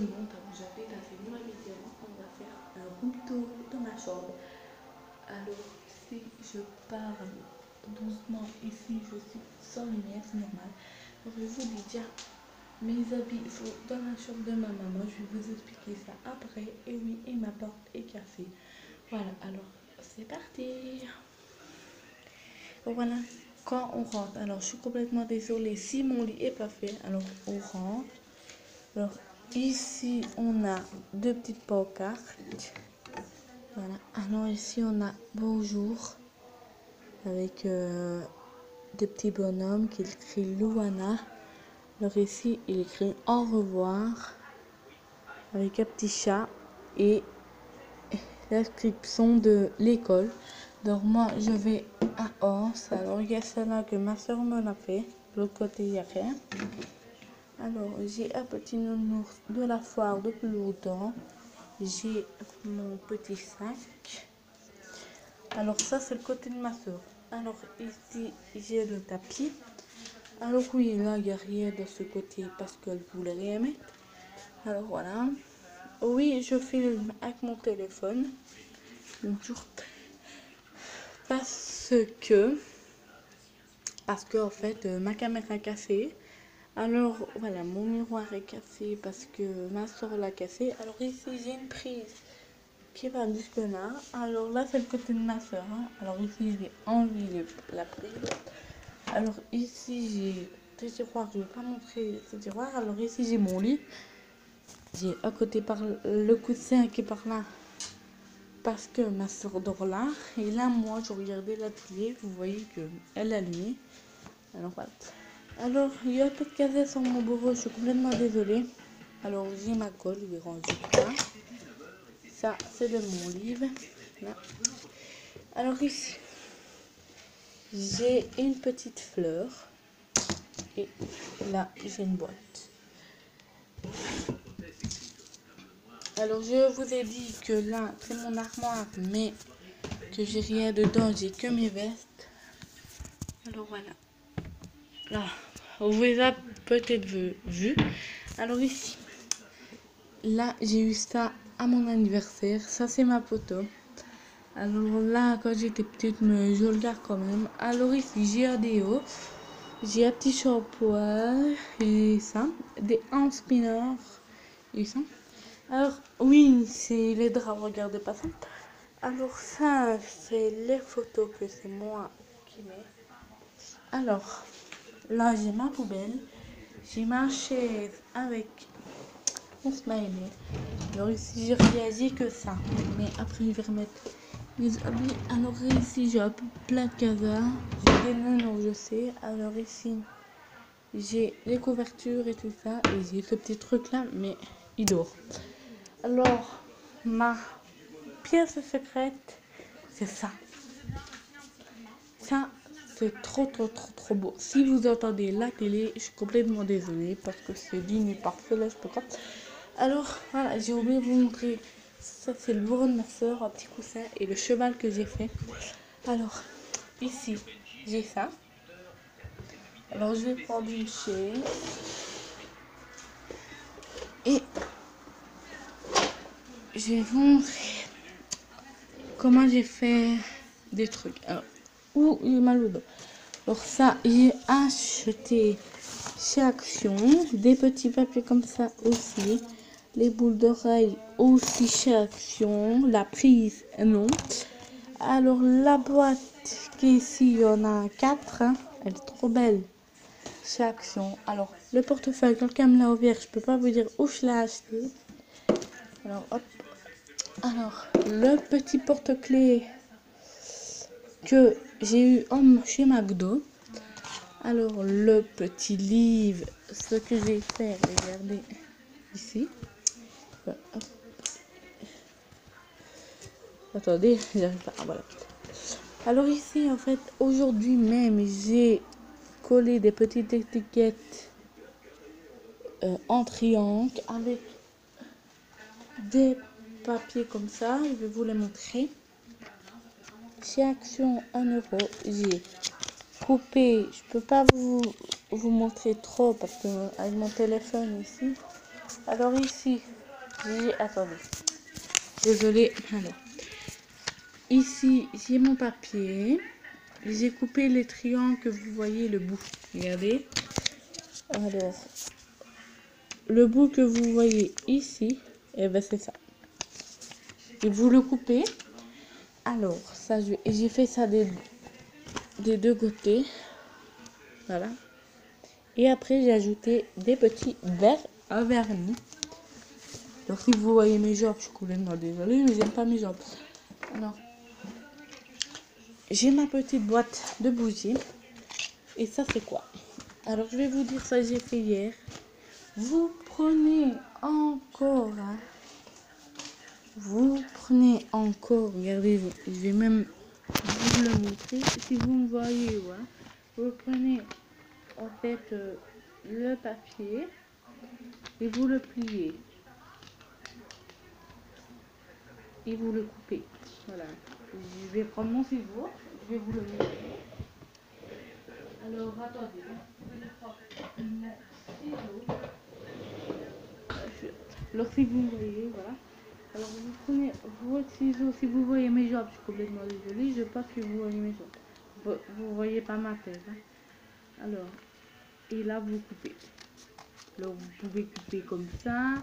tout le monde, j'avais la une vidéo, on va faire un room tour de ma chambre. Alors si je parle doucement ici, je suis sans lumière, c'est normal. Alors je vous dis déjà mes habits dans la chambre de ma maman, je vais vous expliquer ça après. Et oui, et ma porte est cassée. Voilà, alors c'est parti. Voilà, quand on rentre, alors je suis complètement désolée si mon lit est pas fait, alors on rentre. Alors ici on a deux petites pancartes. Voilà, alors ici on a bonjour avec des petits bonhommes qui écrit Louana. Alors ici il écrit au revoir avec un petit chat et l'inscription de l'école. Donc moi je vais à Anse. Alors il y a celle-là que ma soeur me l'a fait. De l'autre côté il n'y a rien. Alors j'ai un petit nounours de la foire depuis longtemps. J'ai mon petit sac. Alors ça c'est le côté de ma soeur. Alors ici j'ai le tapis. Alors oui, là il n'y a rien de ce côté parce qu'elle voulait rien mettre. Alors voilà. Oui, je filme avec mon téléphone. Bonjour. Parce que en fait ma caméra est cassée. Alors voilà, mon miroir est cassé parce que ma soeur l'a cassé. Alors ici j'ai une prise qui va jusque là. Alors là c'est le côté de ma soeur. Hein. Alors ici je vais enlever la prise. Alors ici j'ai des tiroirs, je ne vais pas montrer ces tiroirs. Alors ici j'ai mon lit. J'ai à côté par le coussin qui est par là. Parce que ma soeur dort là. Et là moi je regardais la télé. Vous voyez qu'elle a allumé. Alors voilà. Alors, il y a un peu de cassette sur mon bureau, je suis complètement désolée. Alors, j'ai ma colle, je vais ranger ça. Ça, c'est de mon livre. Là. Alors, ici, j'ai une petite fleur. Et là, j'ai une boîte. Alors, je vous ai dit que là, c'est mon armoire, mais que j'ai rien dedans, j'ai que mes vestes. Alors, voilà. Là, vous les avez peut-être vu. Alors, ici. Là, j'ai eu ça à mon anniversaire. Ça, c'est ma photo. Alors là, quand j'étais petite, mais je le garde quand même. Alors ici, j'ai un déo. J'ai un petit shampoing. Et ça. Des hand spinners. Et ça. Alors, oui, c'est les draps. Regardez pas ça. Alors ça, c'est les photos que c'est moi qui mets. Alors, là, j'ai ma poubelle. J'ai ma chaise avec mon smiley. Alors ici j'ai réagi que ça, mais après je vais remettre les habits. Alors ici j'ai un peu plein de casas, j'ai des nounours je sais. Alors ici j'ai les couvertures et tout ça, et j'ai ce petit truc là, mais il dort. Alors ma pièce secrète, c'est ça. Ça c'est trop beau. Si vous entendez la télé, je suis complètement désolée parce que c'est digne parfait là, je peux pas. Alors voilà, j'ai oublié de vous montrer. Ça c'est le bureau de ma soeur, un petit coussin et le cheval que j'ai fait. Alors ici j'ai ça. Alors je vais prendre une chaise et je vais vous montrer comment j'ai fait des trucs. Alors où j'ai mal au dos. Alors ça j'ai acheté chez Action des petits papiers comme ça aussi. Les boules d'oreilles aussi chez Action. La prise, non. Alors la boîte qui est ici, il y en a 4. Hein. Elle est trop belle. Chez Action. Alors le portefeuille, quelqu'un me l'a ouvert. Je peux pas vous dire où je l'ai acheté. Alors hop. Alors le petit porte-clés que j'ai eu chez McDo. Alors le petit livre, ce que j'ai fait, regardez ici. Hop. Attendez, j'arrive pas. Ah, voilà. Alors ici, en fait, aujourd'hui même, j'ai collé des petites étiquettes en triangle avec des papiers comme ça. Je vais vous les montrer. Chez Action 1 €, j'ai coupé. Je peux pas vous montrer trop parce que avec mon téléphone ici. Alors ici, attendez. Désolée. Alors, ici, j'ai mon papier. J'ai coupé les triangles que vous voyez, le bout. Regardez. Alors, le bout que vous voyez ici, et ben c'est ça. Et vous le coupez. Alors, ça, j'ai fait ça des deux côtés. Voilà. Et après, j'ai ajouté des petits verres à vernis. Alors, si vous voyez mes jambes, je suis complètement désolée, mais j'aime pas mes jambes. Alors, j'ai ma petite boîte de bougies. Et ça, c'est quoi? Alors, je vais vous dire ça, j'ai fait hier. Vous prenez encore, hein, vous prenez encore, regardez, je vais même vous le montrer. Si vous me voyez, ouais, vous prenez en fait le papier et vous le pliez et vous le coupez. Voilà. Je vais prendre mon ciseau, je vais vous le montrer. Alors attendez, je vais prendre mon ciseau. Alors si vous voyez, voilà. Alors vous prenez votre ciseau, si vous voyez mes jambes, je suis complètement désolée, je pense que vous voyez mes jambes. Vous voyez pas ma tête. Hein. Alors, et là vous coupez. Alors vous pouvez couper comme ça,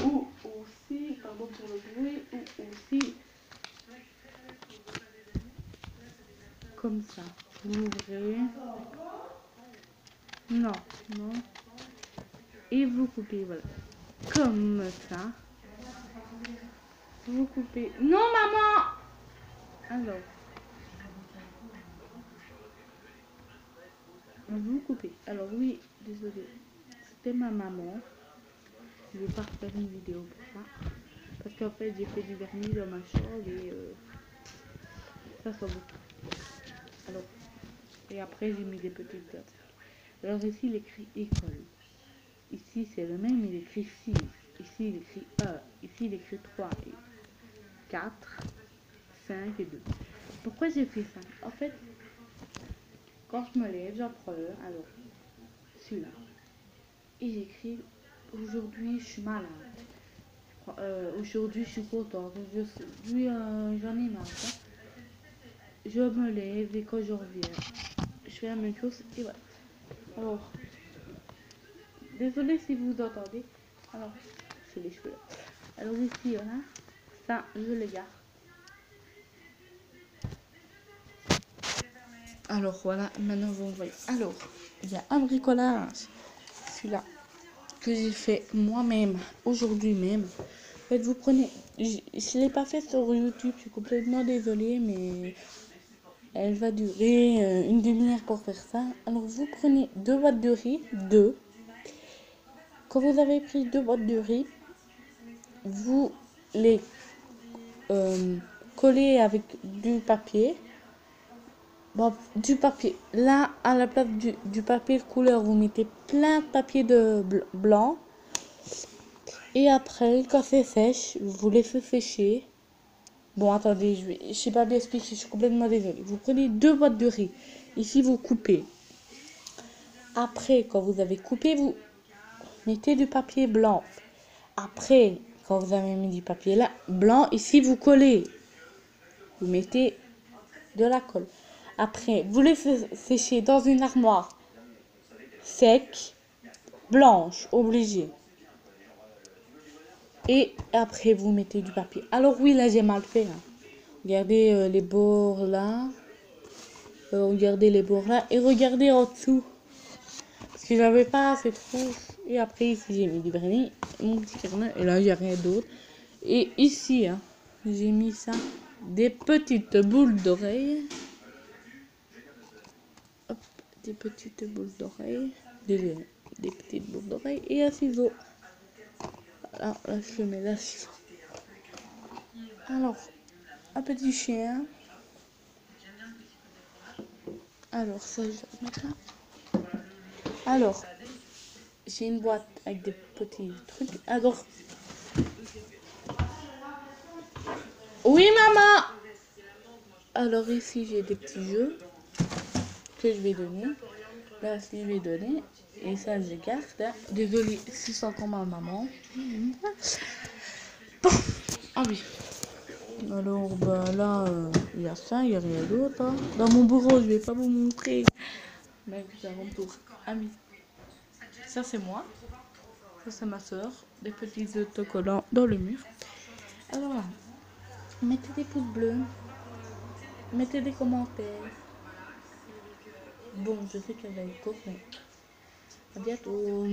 ou aussi, pardon pour le bruit, ou aussi comme ça. Vous ouvrez. Non, non. Et vous coupez, voilà. Comme ça. Vous coupez. Non maman! Alors. Vous coupez. Alors oui, désolé. C'était ma maman. Je vais pas refaire une vidéo pour ça. Parce qu'en fait, j'ai fait du vernis dans ma chambre et ça soit beaucoup. Alors, et après, j'ai mis des petites dots. Alors ici, il écrit école. Ici, c'est le même, il écrit 6. Ici, il écrit 1. Ici, il écrit 3 et 4, 5 et 2. Pourquoi j'ai fait ça? En fait, quand je me lève, j'en prends un. Alors, celui-là. Et j'écris aujourd'hui, je suis malade. Aujourd'hui, je suis contente. Aujourd'hui, j'en ai marre. Hein. Je me lève et quand je reviens, je fais la même chose et voilà. Alors, désolé si vous entendez. Alors, c'est les cheveux là. Alors ici, voilà. Ça, je les garde. Alors voilà, maintenant vous voyez. Alors, il y a un bricolage. Celui-là que j'ai fait moi-même, aujourd'hui même. En fait, vous prenez... Je ne l'ai pas fait sur YouTube, je suis complètement désolée, mais... Elle va durer une demi-heure pour faire ça. Alors, vous prenez 2 boîtes de riz, 2. Quand vous avez pris 2 boîtes de riz, vous les collez avec du papier. Bon, du papier. Là, à la place du papier de couleur, vous mettez plein de papier de blanc. Et après, quand c'est sèche, vous laissez sécher. Bon, attendez, je sais pas bien expliquer, je suis complètement désolée. Vous prenez 2 boîtes de riz. Ici, vous coupez. Après, quand vous avez coupé, vous mettez du papier blanc. Après, quand vous avez mis du papier là, blanc, ici, vous collez. Vous mettez de la colle. Après, vous laissez sécher dans une armoire sec, blanche, obligé. Et après, vous mettez du papier. Alors oui, là, j'ai mal fait. Hein. Regardez les bords là. Regardez les bords là. Et regardez en dessous. Parce que j'avais pas assez de rouge. Et après, ici, j'ai mis du vernis. Mon petit carnet. Et là, j'ai rien d'autre. Et ici, hein, j'ai mis ça. Des petites boules d'oreilles. Hop, des petites boules d'oreilles. Des petites boules d'oreilles. Et un ciseau. Alors, là, je mets là, ciseau. Alors, un petit chien. Alors, ça, je vais mettre là. Alors, j'ai une boîte avec des petits trucs. Alors, oui, maman! Alors, ici, j'ai des petits jeux que je vais donner. Là, je vais donner. Et ça, je garde. Hein. Désolée si c'est encore ma maman. Bon. Ah oui. Alors, bah là, il y a ça, il n'y a rien d'autre. Hein. Dans mon bureau, je vais pas vous montrer. Mais vous avez un tour. Ami. Ça, c'est moi. Ça, c'est ma soeur. Des petits autocollants dans le mur. Alors là, mettez des pouces bleus. Mettez des commentaires. Bon, je sais qu'elle va être courte, mais à bientôt.